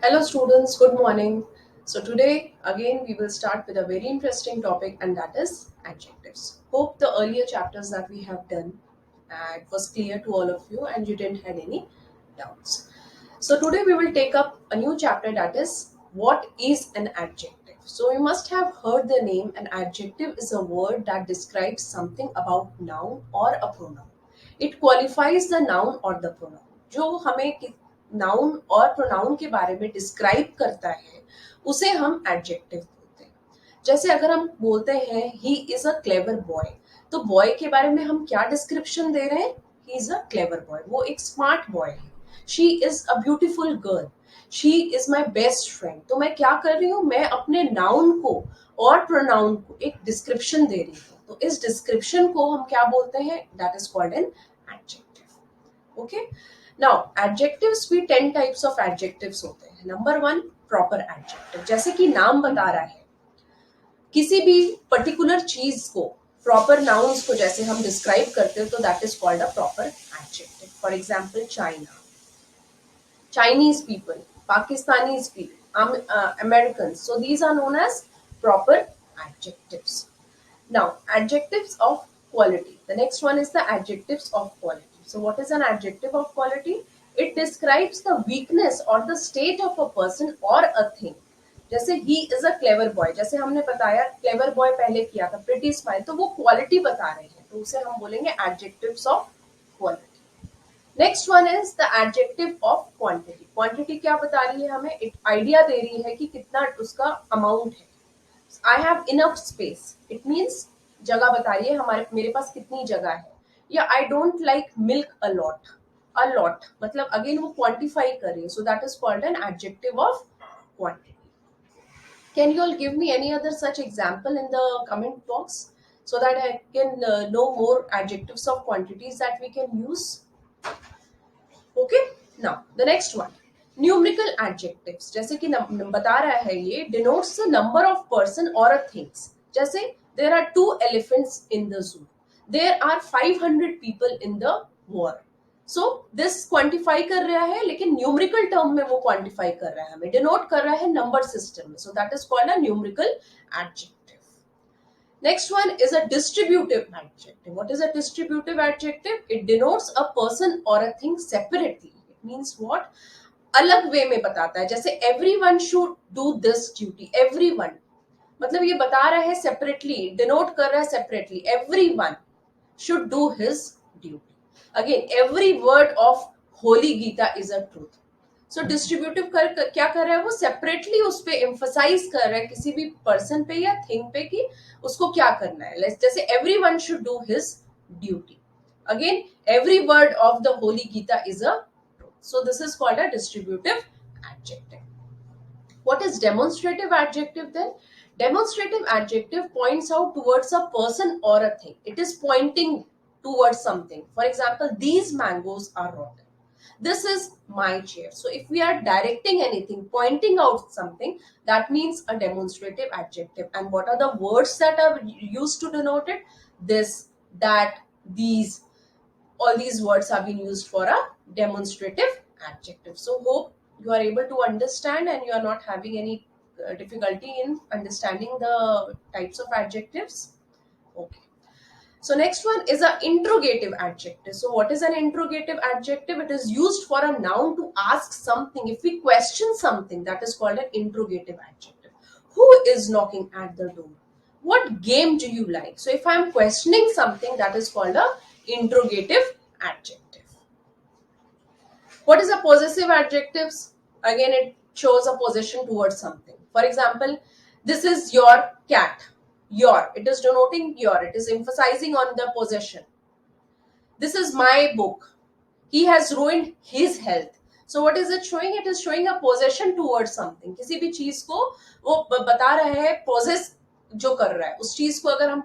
Hello students, good morning. So today again we will start with a very interesting topic and that is adjectives. Hope the earlier chapters that we have done it was clear to all of you and you didn't have any doubts. So today we will take up a new chapter that is what is an adjective. So you must have heard the name. An adjective is a word that describes something about noun or a pronoun. It qualifies the noun or the pronoun. जो हमें noun और pronoun के बारे में describe करता है उसे हम एडजेक्टिव बोलते हैं. जैसे अगर हम बोलते हैं he is a clever boy, तो बॉय के बारे में हम क्या डिस्क्रिप्शन दे रहे हैं? He is a clever boy, वो एक स्मार्ट बॉय है. She is a beautiful girl, she is my best friend. तो मैं क्या कर रही हूँ? मैं अपने नाउन को और प्रोनाउन को एक डिस्क्रिप्शन दे रही हूँ. तो इस डिस्क्रिप्शन को हम क्या बोलते हैं? That is called an adjective. Okay. Now adjectives भी 10 टाइप्स ऑफ एडजेक्टिव्स होते हैं. Number 1, proper adjective. जैसे कि नाम बता रहा है, किसी भी पर्टिकुलर चीज को, प्रॉपर नाउन्स को जैसे हम डिस्क्राइब करते हैं तो that is called a proper adjective. For example China, Chinese people, Pakistanis people, Americans. So these are known as proper adjectives. Now, adjectives of quality. The next one is the adjectives of quality. So what is an adjective of quality? It describes the weakness or the state of a person or a thing. जैसे he is a clever boy, जैसे हमने बताया clever boy पहले किया था, pretty smile, तो वो quality बता रहे हैं, तो उसे हम बोलेंगे adjectives of quality. Next one is the adjective of quantity. Quantity क्या बता रही है? हमें एक आइडिया दे रही है कि कितना उसका अमाउंट है. I have enough space, it means जगह बता रही है हमारे, मेरे पास कितनी जगह है. या I don't like milk a lot मतलब अगेन वो क्वांटिफाई कर रही है. So that is called an adjective of quantity. Can you all give me any other such example in the comment box so that I can know more adjectives of quantities that we can use? Okay. Now the next one, numerical adjectives. जैसे कि बता रहा है ये denotes the number of person or a things. जैसे there are 2 elephants in the zoo, there are 500 people in the war. So this quantify कर रहा है, लेकिन न्यूमेरिकल टर्म में वो क्वांटिफाई कर रहा है, हमें डिनोट कर रहा है नंबर सिस्टम में. So that is called a numerical adjective. Next one is a distributive adjective. What is a distributive adjective? It denotes a person or a thing separately. It means what? अलग वे में बताता है. जैसे everyone should do this duty. Everyone मतलब ये बता रहा है सेपरेटली, डिनोट कर रहा है separately. Everyone should do his duty. Again, every word of Holy Gita is a truth. So distributive क्या कर रहा है? वो सेपरेटली उस पे एम्फोसाइज कर रहा है किसी भी पर्सन पे या थिंग पे कि उसको क्या करना है. जैसे everyone should do his duty. Again, every word of the holy Gita is a truth. So this is called a distributive adjective. What is demonstrative adjective then? Demonstrative adjective points out towards a person or a thing. It is pointing towards something. For example, these mangoes are rotten. This is my chair. So if we are directing anything, pointing out something, that means a demonstrative adjective. And what are the words that are used to denote it? This, that, these. All these words have been used for a demonstrative adjective. So hope you are able to understand and you are not having any difficulty in understanding the types of adjectives. Okay. So next one is an interrogative adjective. So what is an interrogative adjective? It is used for a noun to ask something. If we question something, that is called an interrogative adjective. Who is knocking at the door? What game do you like? So if I am questioning something, that is called a interrogative adjective. What is a possessive adjectives? Again, it shows a possession towards something. For example, this is your cat. Your, it is denoting your, it is emphasizing on the possession. This is my book. He has ruined his health. So what is it showing? It is showing a possession towards something. किसी भी चीज को वो बता रहा है, possess जो कर रहा है, उस चीज को अगर हम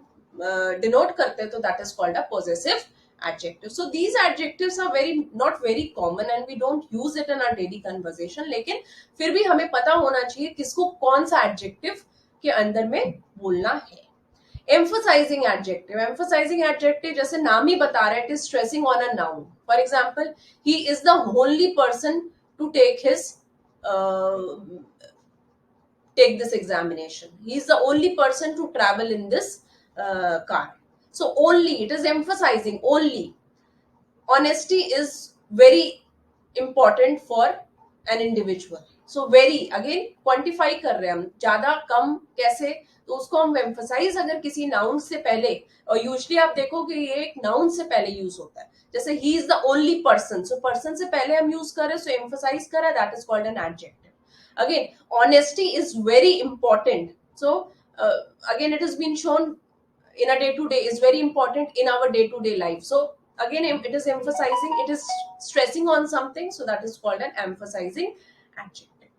denote करते हैं तो that is called a possessive adjective. So these adjectives are not very common and we don't use it in our daily conversation. लेकिन फिर भी हमें पता होना चाहिए किसको कौन सा adjective के अंदर में बोलना है. Emphasizing adjective. Emphasizing adjective जैसे नाम ही बता रहा है, it is stressing on a noun. For example, he is the only person to take his uh, take this examination. He is the only person to travel in this car. So only, it is emphasizing only. Honesty is very important for an individual. So very, again quantify कर रहे हैं हम, ज्यादा कम कैसे, तो उसको हम emphasise अगर किसी नाउन से पहले, और यूजली आप देखो कि ये एक नाउन से पहले यूज होता है, जैसे he is the only person, so person से पहले हम यूज कर रहे हैं, सो एम्फसाइज कर रहा है, that is called an adjective. Again, honesty is very important. So again, it has been shown in a day to day is very important in our day to day life. So again, it is emphasizing, it is stressing on something, so that is called an emphasizing adjective.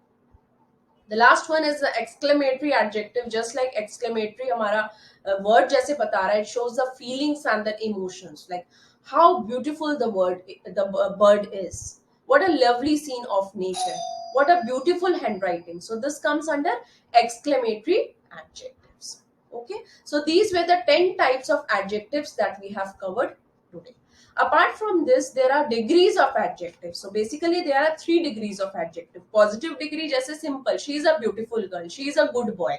The last one is the exclamatory adjective. Just like exclamatory हमारा word जैसे बता रहा है, it shows the feelings and the emotions, like how beautiful the bird is, what a lovely scene of nature, what a beautiful handwriting. So this comes under exclamatory adjectives. Okay, so these were the 10 types of adjectives that we have covered today. Apart from this, there are degrees of adjectives. So basically there are 3 degrees of adjective. Positive degree जैसे simple, she is a beautiful girl, she is a good boy.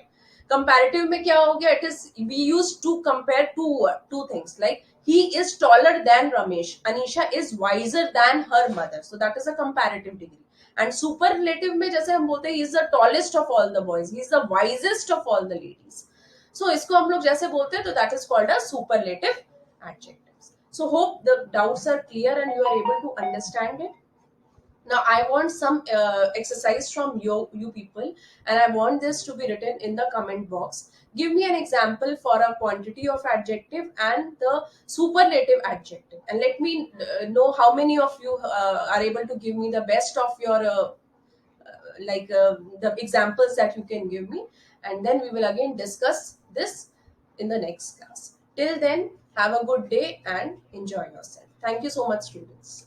Comparative में क्या हो गया, it is, we use to compare two things, like he is taller than Ramesh, Anisha is wiser than her mother. So that is a comparative degree. And superlative में जैसे हम बोलते हैं, he is the tallest of all the boys, he is the wisest of all the ladies. So इसको हम लोग जैसे बोलते हैं, तो that is called a superlative adjective. So hope the doubts are clear and you are able to understand it. Now I want some exercise from you people, and I want this to be written in the comment box. Give me an example for a quantity of adjective and the superlative adjective, and let me know how many of you are able to give me the best of your the examples that you can give me, and then we will again discuss this in the next class. Till then, have a good day and enjoy yourself. Thank you so much, students.